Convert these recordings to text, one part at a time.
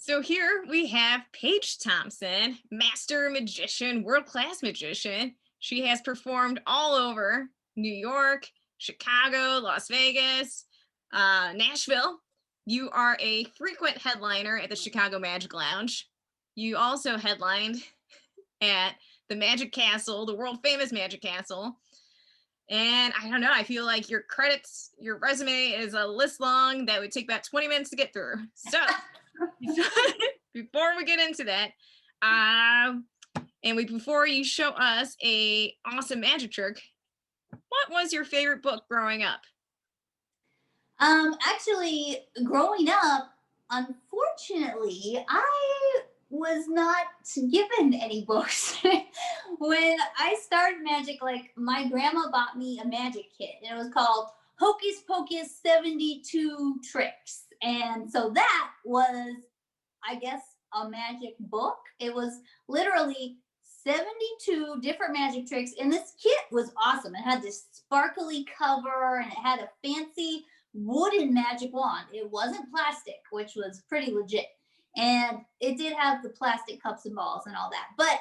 So here we have Paige Thompson, master magician, world-class magician. She has performed all over New York, Chicago, Las Vegas, Nashville. You are a frequent headliner at the Chicago Magic Lounge. You also headlined at the Magic Castle, the world famous Magic Castle. And I don't know, I feel like your credits, your resume is a list long that would take about 20 minutes to get through. So before we get into that, before you show us a awesome magic trick, what was your favorite book growing up? Actually, growing up, unfortunately, I was not given any books. When I started magic, like my grandma bought me a magic kit, and it was called Hocus Pocus 72 Tricks. And so that was, I guess, a magic book. It was literally 72 different magic tricks, and this kit was awesome. It had this sparkly cover, and it had a fancy wooden magic wand. It wasn't plastic, which was pretty legit. And it did have the plastic cups and balls and all that. But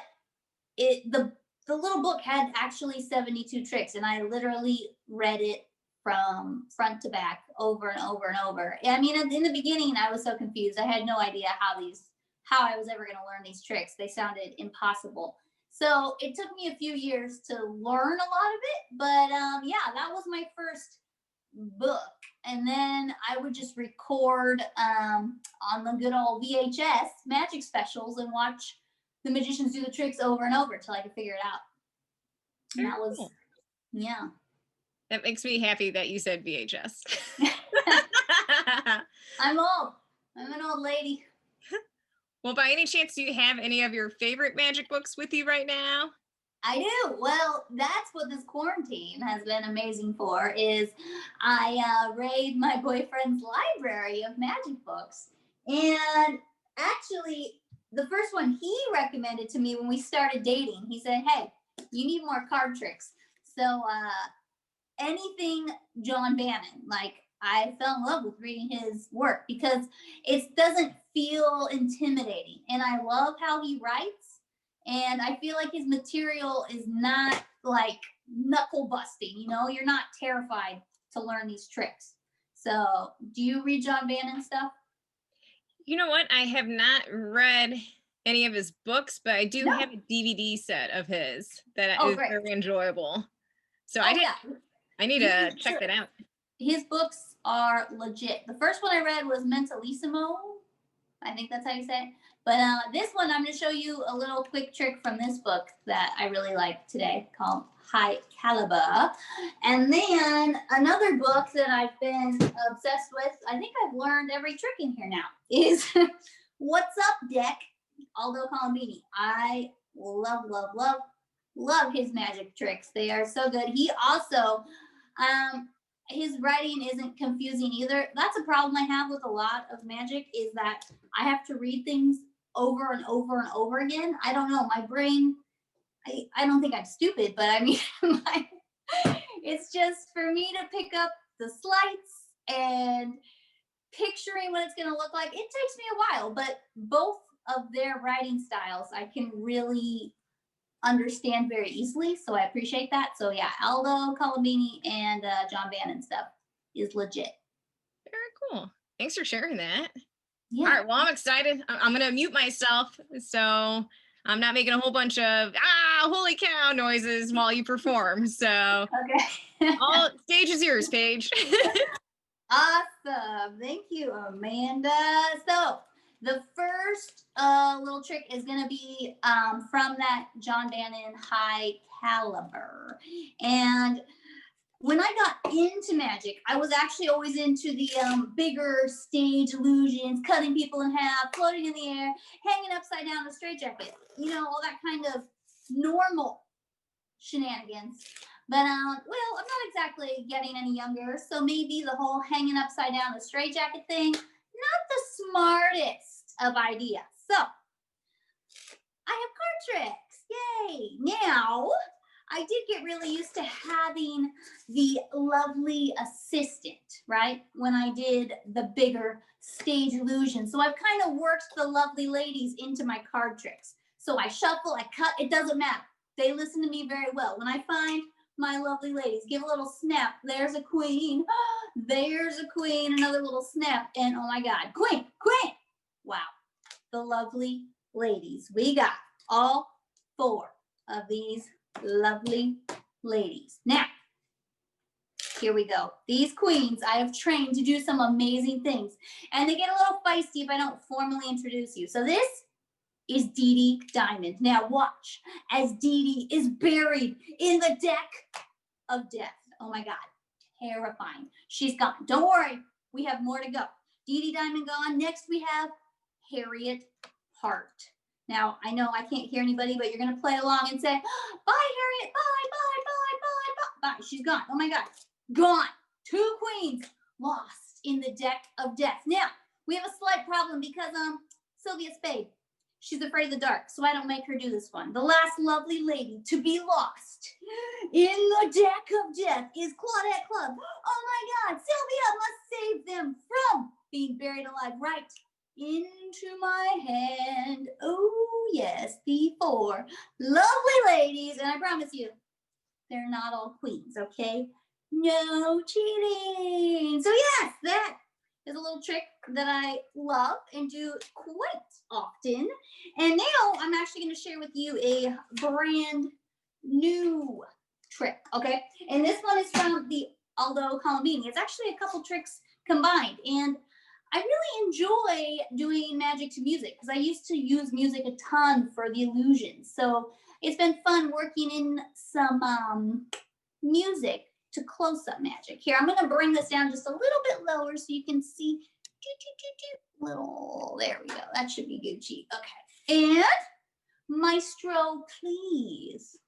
the little book had actually 72 tricks, and I literally read it from front to back over and over and over. I mean, in the beginning, I was so confused. I had no idea how I was ever going to learn these tricks. They sounded impossible. So it took me a few years to learn a lot of it. But yeah, that was my first book. And then I would just record on the good old VHS magic specials and watch the magicians do the tricks over and over till I could figure it out. And that was, yeah. That makes me happy that you said VHS. I'm old. I'm an old lady. Well, by any chance, do you have any of your favorite magic books with you right now? I do. Well, that's what this quarantine has been amazing for, is I raid my boyfriend's library of magic books. And actually, the first one he recommended to me when we started dating, he said, hey, you need more card tricks. So anything John Bannon, like I fell in love with reading his work because it doesn't feel intimidating. And I love how he writes. And I feel like his material is not like knuckle busting, you're not terrified to learn these tricks. So do you read John Bannon stuff? You know what? I have not read any of his books, but I do have a DVD set of his that is great. Very enjoyable. So I need to check that out. His books are legit. The first one I read was Mentalissimo. I think that's how you say it. But this one, I'm going to show you a little quick trick from this book that I really like today called High Caliber. And then another book that I've been obsessed with, I think I've learned every trick in here now, is What's Up, Deck, Aldo Colombini. I love, love, love, love his magic tricks. They are so good. He also, his writing isn't confusing either. That's a problem I have with a lot of magic, is that I have to read things over and over and over again. I don't know, my brain, I don't think I'm stupid, but I mean, it's just for me to pick up the slights and picturing what it's going to look like. It takes me a while, but both of their writing styles I can really understand very easily, so I appreciate that. So yeah, Aldo Colombini and John Bannon stuff is legit. Very cool. Thanks for sharing that. Yeah. All right, well, I'm excited. I'm going to mute myself so I'm not making a whole bunch of holy cow noises while you perform. So okay. all stage is yours, Paige. Awesome. Thank you, Amanda. So the first little trick is going to be from that John Bannon High Caliber. And when I got into magic, I was actually always into the bigger stage illusions, cutting people in half, floating in the air, hanging upside down in a straitjacket, all that kind of normal shenanigans. But, well, I'm not exactly getting any younger, so maybe the whole hanging upside down in a straitjacket thing, not the smartest of ideas. So, I have card tricks. Yay! Now, I did get really used to having the lovely assistant, right? When I did the bigger stage illusion. So I've kind of worked the lovely ladies into my card tricks. So I shuffle, I cut, it doesn't matter. They listen to me very well. When I find my lovely ladies, give a little snap. There's a queen. There's a queen. Another little snap. And oh my God, queen, queen. Wow. The lovely ladies. We got all 4 of these lovely ladies. Now, here we go. These queens I have trained to do some amazing things. And they get a little feisty if I don't formally introduce you. So this is Dee Dee Diamond. Now watch as Dee Dee is buried in the deck of death. Oh my God, terrifying. She's gone. Don't worry, we have more to go. Dee Dee Diamond gone. Next we have Harriet Hart. Now, I know I can't hear anybody, but you're going to play along and say, bye, Harriet, bye, bye, bye, bye, bye, bye. She's gone. Oh my God, gone. 2 queens lost in the deck of death. Now, we have a slight problem because Sylvia Spade, she's afraid of the dark, so I don't make her do this one. The last lovely lady to be lost in the deck of death is Claudette Clubb. Oh my God, Sylvia must save them from being buried alive. Right into my hand. Oh yes, the 4 lovely ladies, and I promise you, they're not all queens, okay? No cheating. So yes, that is a little trick that I love and do quite often. And now I'm actually going to share with you a brand new trick, okay? And this one is from the Aldo Colombini. It's actually a couple tricks combined, and I really enjoy doing magic to music because I used to use music a ton for the illusions. So it's been fun working in some music to close-up magic. Here, I'm going to bring this down just a little bit lower so you can see. Little, there we go. That should be Gucci. Okay. And Maestro, please.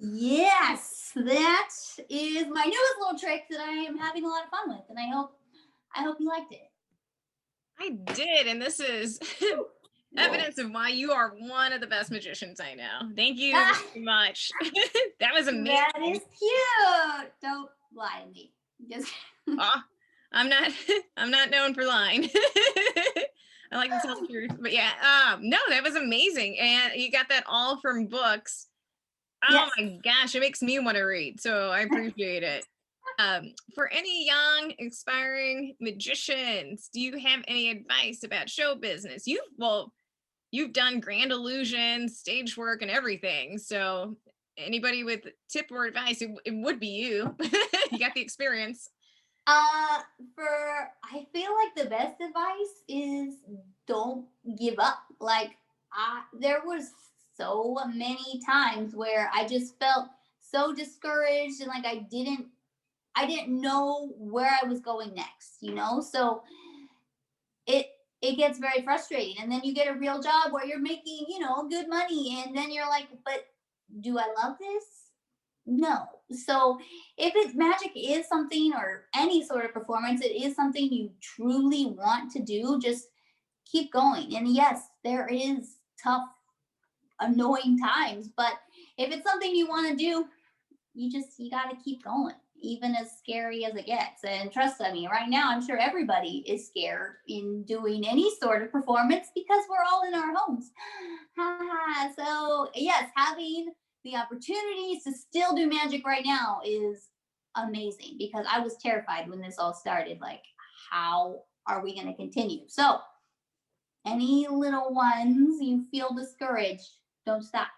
Yes, that is my newest little trick that I am having a lot of fun with, and I hope you liked it. I did, and this is evidence of why you are one of the best magicians I know. Thank you Ah, very much. That was that is amazing. cute. Don't lie to me. Just Oh, I'm not I'm not known for lying. I like to tell the truth. But yeah, no, that was amazing. And you got that all from books. Oh yes. my gosh, it makes me want to read. So I appreciate it. For any young aspiring magicians, do you have any advice about show business? You've done grand illusions, stage work, and everything. So anybody with tip or advice, it would be you. You got the experience. Uh, I feel like the best advice is don't give up. Like there was so many times where I just felt so discouraged and like I didn't know where I was going next, you know? So it it gets very frustrating. And then you get a real job where you're making, good money and then you're like, but do I love this? No. So if it's magic is something or any sort of performance, it is something you truly want to do, just keep going. And yes, there is tough, annoying times, but if it's something you want to do, you got to keep going, even as scary as it gets. And trust me, right now I'm sure everybody is scared in doing any sort of performance because we're all in our homes. So yes, having the opportunities to still do magic right now is amazing, because I was terrified when this all started, like, how are we going to continue? So any little ones you feel discouraged, don't stop.